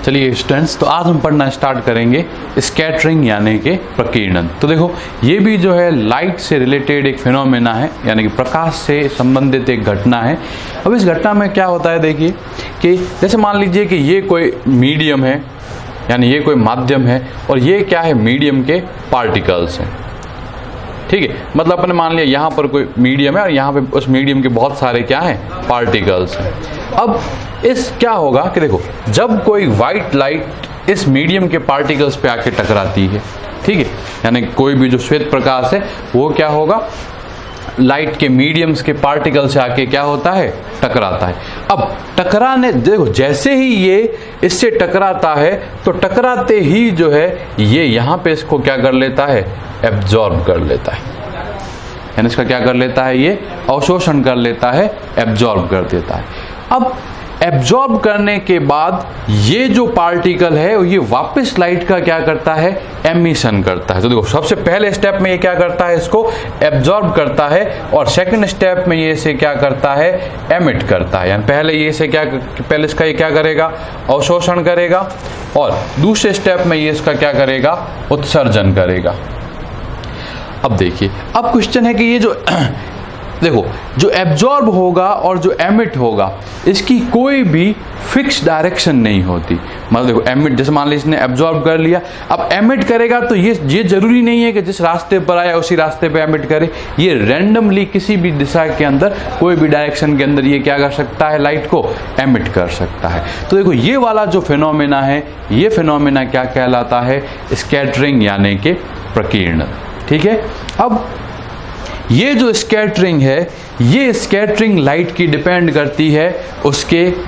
चलिए स्टूडेंट्स, तो आज हम पढ़ना स्टार्ट करेंगे स्कैटरिंग यानी कि प्रकीर्णन। तो देखो, ये भी जो है लाइट से रिलेटेड एक फिनोमेना है, यानी कि प्रकाश से संबंधित एक घटना है। अब इस घटना में क्या होता है, देखिए कि जैसे मान लीजिए कि ये कोई मीडियम है, यानी ये कोई माध्यम है और ये क्या है, मीडियम के पार्टिकल्स हैं। ठीक है, मतलब अपने मान लिया यहाँ पर कोई मीडियम है और यहाँ पे उस मीडियम के बहुत सारे क्या हैं, पार्टिकल्स हैं। अब इस क्या होगा कि देखो, जब कोई वाइट लाइट इस मीडियम के पार्टिकल्स पे आके टकराती है, ठीक है, यानी कोई भी जो श्वेत प्रकाश है वो क्या होगा, लाइट के मीडियम्स के पार्टिकल से आके क्या होता है, टकराता है। अब टकराने, देखो जैसे ही ये इससे टकराता है तो टकराते ही जो है ये यहाँ पे इसको क्या कर लेता है, एब्जॉर्ब कर लेता है, यानी इसका क्या कर लेता है, ये अवशोषण कर लेता है, एब्जॉर्ब कर देता है। अब एब्जॉर्ब करने के बाद ये जो पार्टिकल है ये वापस लाइट का क्या करता है, एमिशन करता है। तो देखो, सबसे पहले स्टेप में ये क्या करता है, इसको एब्जॉर्ब करता है और सेकंड स्टेप में ये इसे क्या करता है, एमिट करता है। यानी पहले ये इसे क्या, पहले इसका ये क्या करेगा, अवशोषण करेगा और दूसरे स्टेप में ये इसका क्या करेगा, उत्सर्जन करेगा। अब देखिए, अब क्वेश्चन है कि ये जो देखो, जो एब्जॉर्ब होगा और जो एमिट होगा इसकी कोई भी फिक्स डायरेक्शन नहीं होती। मतलब देखो, एमिट जैसे मान लीजिए इसने एब्जॉर्ब कर लिया, अब एमिट करेगा तो ये जरूरी नहीं है कि जिस रास्ते पर आया उसी रास्ते पे एमिट करे। ये रैंडमली किसी भी दिशा के अंदर, कोई भी डायरेक्शन के अंदर ये क्या कर सकता है, लाइट को एमिट कर सकता है। तो देखो, ये वाला जो फिनोमेना है, ये फिनोमेना क्या कहलाता है, स्कैटरिंग यानी कि प्रकीर्णन। ठीक है, अब ये जो स्कैटरिंग है, ये स्कैटरिंग लाइट की डिपेंड करती है उसके, तो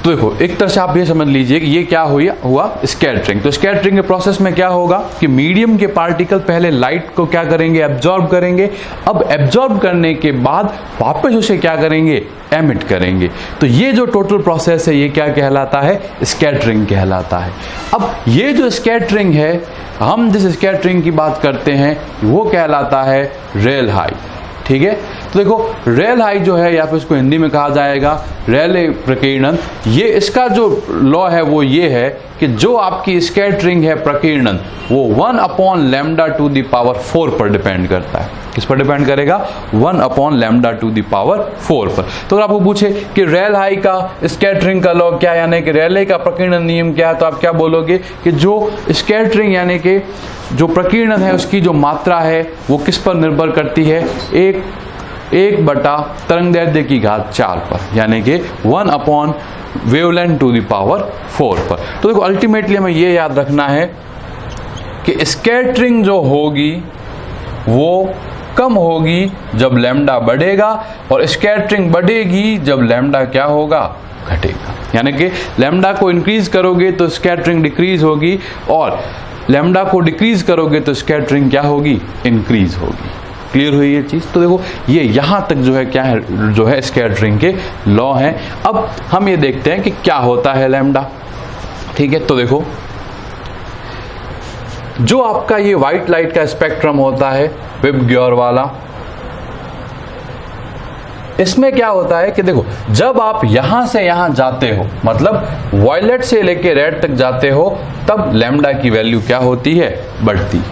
देखो एक तरह से आप ये समझ लीजिए कि ये क्या हुआ स्कैटरिंग। तो स्कैटरिंग के प्रोसेस में क्या होगा कि मीडियम के पार्टिकल पहले लाइट को क्या करेंगे, एब्जॉर्ब करेंगे। अब एब्जॉर्ब करने के बाद वापस उसे क्या करेंगे, एमिट करेंगे। तो ये जो टोटल प्रोसेस है ये क्या कहलाता है, स्कैटरिंग कहलाता है। अब ये जो स्कैटरिंग है, हम जिस स्कैटरिंग की बात करते हैं वो कहलाता है रेल हाई। ठीक है, तो देखो रेल हाई जो है, या फिर इसको हिंदी में कहा जाएगा रेले प्रकीर्णन। ये इसका जो लॉ है वो ये है कि जो आपकी स्कैटरिंग है, प्रकीर्णन, वो 1/λ⁴ पर डिपेंड करता है। किस पर डिपेंड करेगा, 1/λ⁴ पर। तो अगर आपको पूछे कि रेल हाई का स्कैटरिंग का लॉ क्या है, यानी कि रेले का प्रकीर्णन नियम क्या है, तो आप क्या बोलोगे कि जो स्कैटरिंग यानी कि जो प्रकीर्णन है उसकी जो मात्रा है वो किस पर निर्भर करती है, 1/तरंगदैर्ध्य की घात 4 पर, यानी कि 1/wavelength⁴ पर। तो देखो, अल्टीमेटली हमें ये याद रखना है कि स्कैटरिंग जो होगी वो कम होगी जब लैम्डा बढ़ेगा और स्कैटरिंग बढ़ेगी जब लैम्डा क्या होगा, घटेगा। यानी कि लैम्डा को इंक्रीज करोगे तो स्कैटरिंग डिक्रीज होगी और लैम्डा को डिक्रीज करोगे तो स्कैटरिंग क्या होगी, इंक्रीज होगी। क्लियर हुई ये चीज। तो देखो, ये यहां तक जो है क्या है, जो है स्कैटरिंग के लॉ हैं। अब हम ये देखते हैं कि क्या होता है लैम्डा। ठीक है, तो देखो, जो आपका ये व्हाइट लाइट का स्पेक्ट्रम होता है, विबग्योर वाला, इसमें क्या होता है कि देखो, जब आप यहां से यहां जाते हो, मतलब वॉयलेट से लेके रेड तक जाते हो, तब लैम्डा की वैल्यू क्या होती है, बढ़ती है।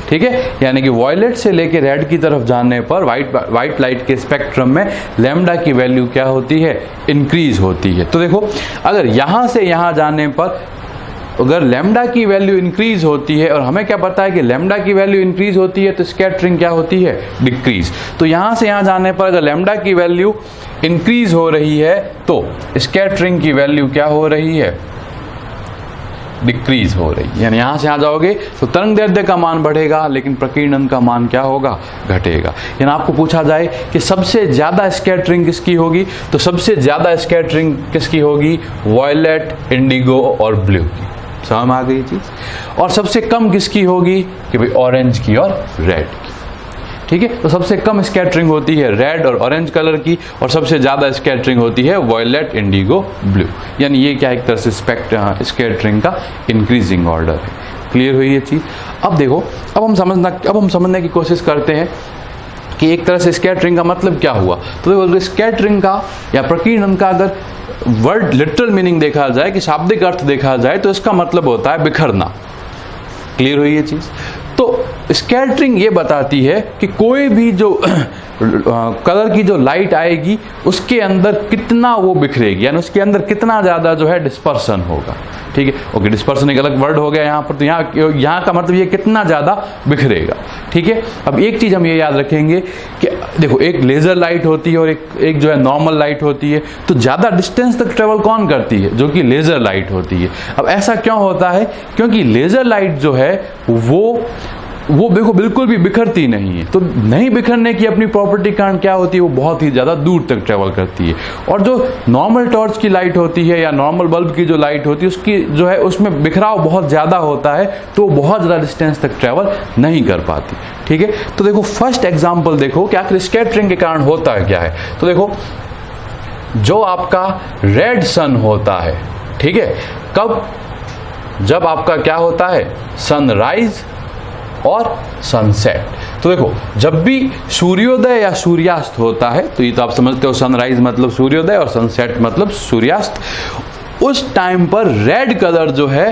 ठीक है, यानी कि वॉयलेट से लेके रेड की तरफ जाने पर व्हाइट लाइट के स्पेक्ट्रम में लैम्डा की वैल्यू क्या होती है, इंक्रीज होती है। तो देखो, अगर यहां से यहां जाने पर अगर लैम्डा की वैल्यू इंक्रीज होती है, और हमें क्या पता है कि लैम्डा की वैल्यू इंक्रीज होती है तो स्कैटरिंग क्या होती है, डिक्रीज। तो यहां से यहां जाने पर अगर लैम्डा की वैल्यू इंक्रीज हो रही है तो स्कैटरिंग की वैल्यू क्या हो रही है, डिक्रीज हो रही है। यानी यहां से यहां जाओगे तो तरंगदैर्ध्य का मान बढ़ेगा लेकिन प्रकीर्णन का मान क्या होगा, घटेगा। यानी आपको पूछा जाए कि सबसे ज्यादा स्कैटरिंग किसकी होगी, तो सबसे ज्यादा स्कैटरिंग किसकी होगी, वॉयलेट, इंडिगो और ब्लू की। समझ आ गई चीज। और सबसे कम किसकी होगी, कि भाई ऑरेंज की और रेड की। ठीक है, तो सबसे कम स्कैटरिंग होती है रेड और ऑरेंज कलर की, और सबसे ज्यादा स्कैटरिंग होती है वॉयलेट, इंडिगो, ब्लू। यानी ये क्या, एक तरह से स्कैटरिंग का इंक्रीजिंग ऑर्डर है। क्लियर हुई ये चीज। अब देखो, अब हम समझने की कोशिश करते हैं कि एक तरह से स्कैटरिंग का मतलब क्या हुआ। तो देखो, स्कैटरिंग का या प्रकीर्णन का अगर वर्ड लिटरल मीनिंग देखा जाए, कि शाब्दिक अर्थ देखा जाए, तो इसका मतलब होता है बिखरना। क्लियर हुई ये चीज? तो स्कैटरिंग ये बताती है कि कोई भी जो कलर की जो लाइट आएगी उसके अंदर कितना वो बिखरेगी, यानी उसके अंदर कितना ज़्यादा जो है डिस्पर्सन होगा। ठीक है, ओके, डिस्पर्सन एक अलग वर्ड हो गया यहाँ पर, तो यहाँ का मतलब ये कितना ज़्यादा बिखरेगा। ठीक है, अब एक चीज़ हम ये याद रखेंगे कि देखो, एक लेज़र लाइट होती है और एक जो है नॉर्मल लाइट होती है, तो ज़्यादा डिस्टेंस तक ट्रेवल कौन करती है? जो कि लेज़र लाइट होती है। अब ऐसा क्यों होता है? क्योंकि लेज़र लाइट जो है वो देखो बिल्कुल भी बिखरती नहीं है। तो नहीं बिखरने की अपनी प्रॉपर्टी कारण क्या होती है? वो बहुत ही ज़्यादा दूर तक ट्रेवल करती है। और जो नॉर्मल टॉर्च की लाइट होती है या नॉर्मल बल्ब की जो लाइट होती है, उसकी जो है उसमें बिखराव बहुत ज़्यादा होता है, तो वो बहुत ज़्यादा डिस्टेंस तक ट्रेवल नहीं कर पाती। ठीक है, तो देखो फर्स्ट एग्जाम्पल देखो कि आखिर स्कैटरिंग के कारण होता है क्या है। तो देखो, जो आपका रेड सन होता है, ठीक है, कब? जब आपका क्या होता है? सनराइज और सनसेट। तो देखो, जब भी सूर्योदय या सूर्यास्त होता है, तो ये तो आप समझते हो, सनराइज मतलब सूर्योदय और सनसेट मतलब सूर्यास्त, उस टाइम पर रेड कलर जो है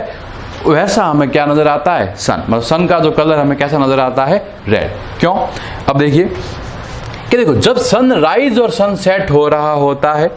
वैसा हमें क्या नजर आता है? सन, मतलब सन का जो कलर हमें कैसा नजर आता है? रेड। क्यों? अब देखिए कि देखो, जब सनराइज और सनसेट हो रहा होता है,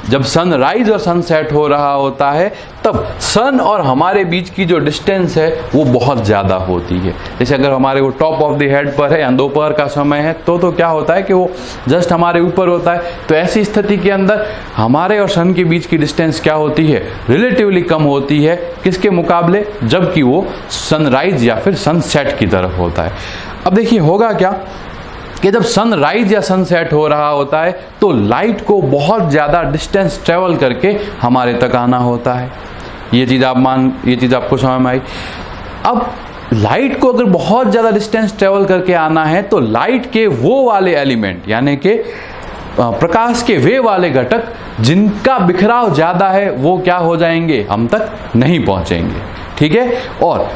जब सनराइज और सनसेट हो रहा होता है, तब सन और हमारे बीच की जो डिस्टेंस है वो बहुत ज़्यादा होती है। जैसे अगर हमारे वो टॉप ऑफ द हेड पर है या दोपहर का समय है, तो क्या होता है कि वो जस्ट हमारे ऊपर होता है। तो ऐसी स्थिति के अंदर हमारे और सन के बीच की डिस्टेंस क्या होती है? रिलेटिवली कम होती है। किसके मुकाबले? जबकि वो सनराइज या फिर सनसेट की तरफ होता है। अब देखिए होगा क्या कि जब सनराइज या सनसेट हो रहा होता है, तो लाइट को बहुत ज़्यादा डिस्टेंस ट्रेवल करके हमारे तक आना होता है। ये चीज़ आपको समझ में आई? अब लाइट को अगर बहुत ज़्यादा डिस्टेंस ट्रेवल करके आना है, तो लाइट के वो वाले एलिमेंट, यानी कि प्रकाश के वे वाले घटक जिनका बिखराव ज़्यादा है, वो क्या हो जाएंगे? हम तक नहीं पहुँचेंगे। ठीक है, और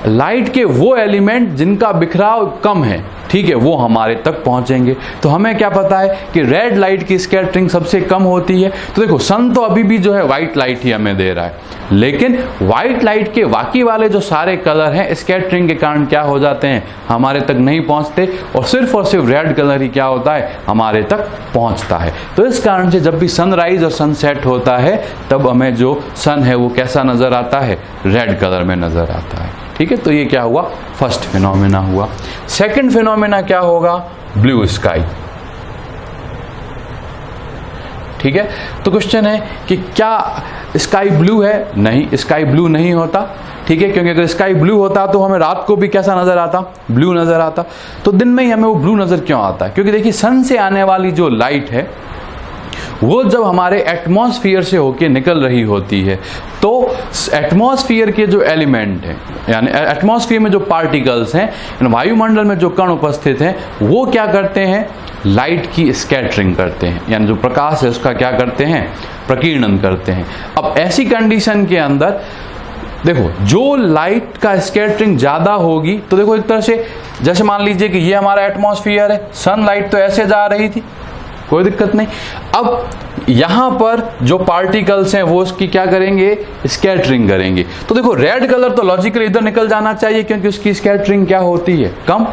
लाइट के वो एलिमेंट जिनका बिखराव कम है, ठीक है, वो हमारे तक पहुंचेंगे। तो हमें क्या पता है कि रेड लाइट की स्कैटरिंग सबसे कम होती है। तो देखो, सन तो अभी भी जो है व्हाइट लाइट ही हमें दे रहा है, लेकिन व्हाइट लाइट के बाकी वाले जो सारे कलर हैं स्कैटरिंग के कारण क्या हो जाते हैं? हमारे तक नहीं पहुंचते, और सिर्फ रेड कलर ही क्या होता है? हमारे तक पहुंचता है। तो इस कारण से जब भी सनराइज और सनसेट होता है, तब हमें जो सन है वो कैसा नजर आता है? रेड कलर में नजर आता है। ठीक है, तो ये क्या हुआ? फर्स्ट फिनोमेना हुआ। सेकंड फिनोमेना क्या होगा? Blue sky. ठीक है, तो क्वेश्चन है कि क्या स्काई ब्लू है? नहीं, स्काई ब्लू नहीं होता। ठीक है, क्योंकि अगर स्काई ब्लू होता तो हमें रात को भी कैसा नजर आता? ब्लू नजर आता। तो दिन में ही हमें वो ब्लू नजर क्यों आता है? क्योंकि देखिए, सन से आने वाली जो लाइट है वो जब हमारे एटमॉस्फेयर से होके निकल रही होती है, तो एटमॉस्फेयर के जो एलिमेंट हैं, यानी एटमॉस्फेयर में जो पार्टिकल्स हैं, वायुमंडल में जो कण उपस्थित हैं, वो क्या करते हैं? लाइट की स्कैटरिंग करते हैं, यानी जो प्रकाश है उसका क्या करते हैं? प्रकीर्णन करते हैं। अब ऐसी कंडीशन के अंदर देखो, जो लाइट का स्कैटरिंग ज़्यादा होगी, तो देखो एक तरह से जैसे मान लीजिए कि ये हमारा एटमॉस्फेयर है, सनलाइट तो ऐसे जा रही थी, कोई दिक्कत नहीं। अब यहाँ पर जो पार्टिकल्स हैं वो उसकी क्या करेंगे? स्कैटरिंग करेंगे। तो देखो, रेड कलर तो लॉजिकली इधर निकल जाना चाहिए, क्योंकि उसकी स्कैटरिंग क्या होती है? कम।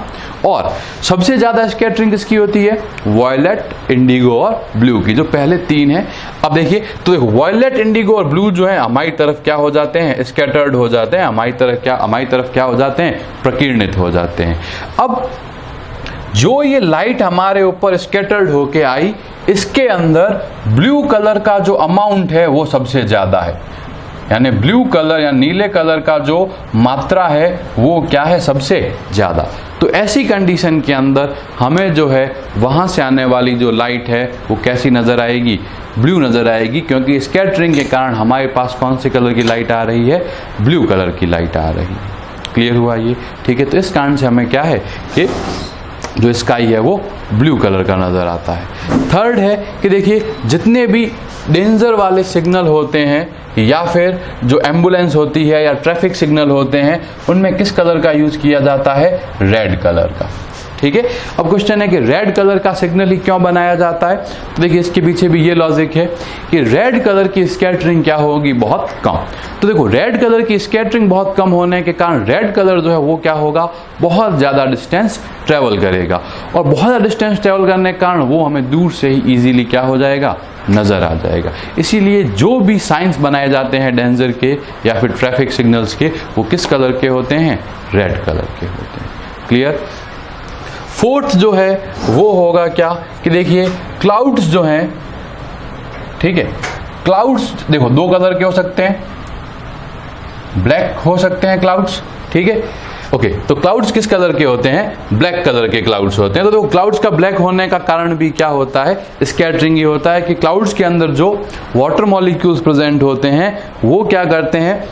और सबसे ज़्यादा स्कैटरिंग किसकी होती है? वॉयलेट, इंडिगो और ब्लू की, जो पहले तीन है। अब देखिए, तो देखो, वॉयलेट, इंडिगो और ब्लू जो है हमारी तरफ क्या हो जाते हैं? स्कैटर्ड हो जाते हैं। हमारी तरफ क्या हो जाते हैं? प्रकीर्णित हो जाते हैं। अब जो ये लाइट हमारे ऊपर स्कैटर्ड होके आई, इसके अंदर ब्लू कलर का जो अमाउंट है वो सबसे ज़्यादा है, यानी ब्लू कलर या नीले कलर का जो मात्रा है वो क्या है? सबसे ज़्यादा। तो ऐसी कंडीशन के अंदर हमें जो है वहाँ से आने वाली जो लाइट है वो कैसी नज़र आएगी? ब्लू नज़र आएगी, क्योंकि स्कैटरिंग के कारण हमारे पास कौन से कलर की लाइट आ रही है? ब्लू कलर की लाइट आ रही है। क्लियर हुआ ये? ठीक है, तो इस कारण से हमें क्या है कि जो स्काई है वो ब्लू कलर का नज़र आता है। थर्ड है कि देखिए, जितने भी डेंजर वाले सिग्नल होते हैं या फिर जो एम्बुलेंस होती है या ट्रैफिक सिग्नल होते हैं, उनमें किस कलर का यूज़ किया जाता है? रेड कलर का। ठीक है। अब क्वेश्चन है कि रेड कलर का सिग्नल ही क्यों बनाया जाता है। तो देखिए इसके पीछे भी ये लॉजिक है कि रेड कलर की स्कैटरिंग क्या होगी, बहुत कम। तो देखो रेड कलर की स्कैटरिंग बहुत कम होने के कारण रेड कलर जो है वो क्या होगा, बहुत ज़्यादा डिस्टेंस ट्रेवल करेगा, और बहुत ज़्यादा डिस्टेंस ट्रेवल करने के कारण वो हमें दूर से ही ईजिली क्या हो जाएगा, नज़र आ जाएगा। इसीलिए जो भी साइंस बनाए जाते हैं डेंजर के या फिर ट्रैफिक सिग्नल्स के, वो किस कलर के होते हैं, रेड कलर के होते हैं। क्लियर। फोर्थ जो है वो होगा क्या कि देखिए क्लाउड्स जो हैं, ठीक है, क्लाउड्स देखो दो कलर के हो सकते हैं, ब्लैक हो सकते हैं क्लाउड्स, ठीक है। ओके, तो क्लाउड्स किस कलर के होते हैं, ब्लैक कलर के क्लाउड्स होते हैं। तो देखो क्लाउड्स का ब्लैक होने का कारण भी क्या होता है, स्कैटरिंग ही होता है कि क्लाउड्स के अंदर जो वाटर मॉलिक्यूल्स प्रेजेंट होते हैं वो क्या करते हैं,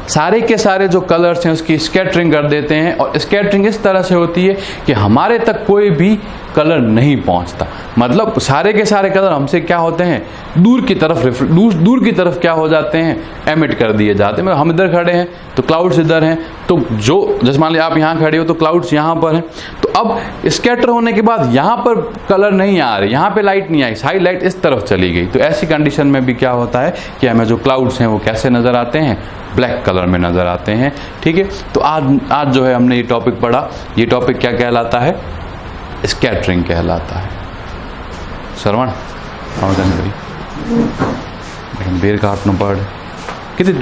सारे के सारे जो कलर्स हैं उसकी स्कैटरिंग कर देते हैं, और स्कैटरिंग इस तरह से होती है कि हमारे तक कोई भी कलर नहीं पहुंचता। मतलब सारे के सारे कलर हमसे क्या होते हैं, दूर की तरफ क्या हो जाते हैं, एमिट कर दिए जाते हैं। मतलब हम इधर खड़े हैं तो क्लाउड्स इधर हैं, तो जो जैसे मान लिया आप यहाँ खड़े हो तो क्लाउड्स यहाँ पर हैं, तो अब स्कैटर होने के बाद यहाँ पर कलर नहीं आ रहे, यहाँ पे लाइट नहीं आई, सारी लाइट इस तरफ चली गई। तो ऐसी कंडीशन में भी क्या होता है कि हमें जो क्लाउड्स हैं वो कैसे नज़र आते हैं, ब्लैक कलर में नज़र आते हैं, ठीक है। तो आज जो है हमने ये टॉपिक पढ़ा, ये टॉपिक क्या कहलाता है, स्कैटरिंग कहलाता है। श्रवण बेर काटना पड़ कितने